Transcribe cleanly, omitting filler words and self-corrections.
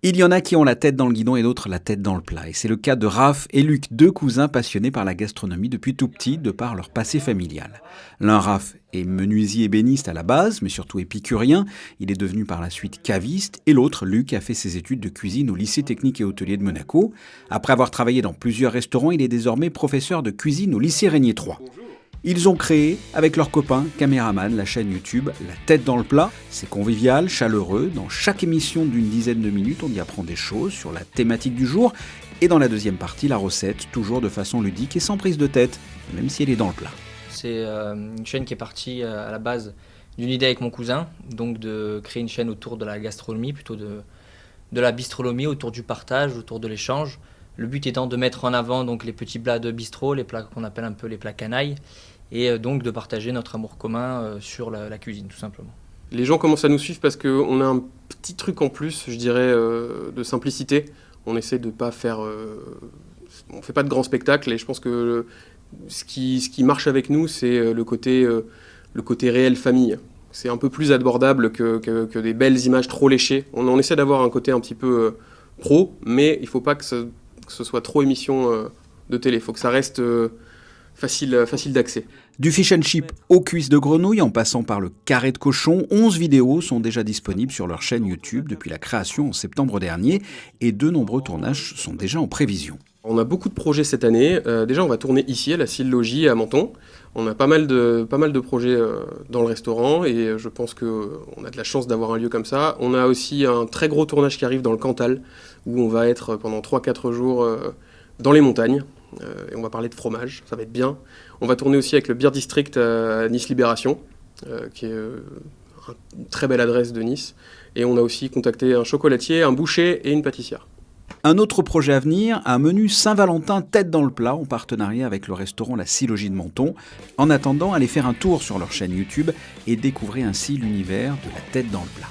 Il y en a qui ont la tête dans le guidon et d'autres la tête dans le plat. Et c'est le cas de Raph et Luc, deux cousins passionnés par la gastronomie depuis tout petit, de par leur passé familial. L'un, Raph, est menuisier ébéniste à la base, mais surtout épicurien. Il est devenu par la suite caviste. Et l'autre, Luc, a fait ses études de cuisine au lycée technique et hôtelier de Monaco. Après avoir travaillé dans plusieurs restaurants, il est désormais professeur de cuisine au lycée Régnier 3. Ils ont créé, avec leurs copains caméramans, la chaîne YouTube La Tête dans le Plat. C'est convivial, chaleureux. Dans chaque émission d'une dizaine de minutes, on y apprend des choses sur la thématique du jour. Et dans la deuxième partie, la recette, toujours de façon ludique et sans prise de tête, même si elle est dans le plat. C'est une chaîne qui est partie à la base d'une idée avec mon cousin, donc de créer une chaîne autour de la gastronomie, plutôt de la bistronomie, autour du partage, autour de l'échange. Le but étant de mettre en avant donc les petits plats de bistrot, les plats qu'on appelle un peu les plats canailles, et donc de partager notre amour commun sur la cuisine tout simplement. Les gens commencent à nous suivre parce qu'on a un petit truc en plus, je dirais, de simplicité. On essaie de pas faire... on fait pas de grands spectacles et je pense que ce qui marche avec nous, c'est le côté réel famille. C'est un peu plus abordable que des belles images trop léchées. On essaie d'avoir un côté un petit peu pro, mais il faut pas que ce soit trop émission de télé. Il faut que ça reste facile d'accès. Du fish and chip aux cuisses de grenouille, en passant par le carré de cochon, 11 vidéos sont déjà disponibles sur leur chaîne YouTube depuis la création en septembre dernier et de nombreux tournages sont déjà en prévision. On a beaucoup de projets cette année. Déjà, on va tourner ici, à la Sile Logis, à Menton. On a pas mal de projets dans le restaurant et je pense qu'on a de la chance d'avoir un lieu comme ça. On a aussi un très gros tournage qui arrive dans le Cantal, où on va être pendant 3-4 jours dans les montagnes. Et on va parler de fromage, ça va être bien. On va tourner aussi avec le Beer District à Nice Libération, qui est une très belle adresse de Nice. Et on a aussi contacté un chocolatier, un boucher et une pâtissière. Un autre projet à venir, un menu Saint-Valentin tête dans le plat en partenariat avec le restaurant La Sile-Logis de Menton. En attendant, allez faire un tour sur leur chaîne YouTube et découvrez ainsi l'univers de la tête dans le plat.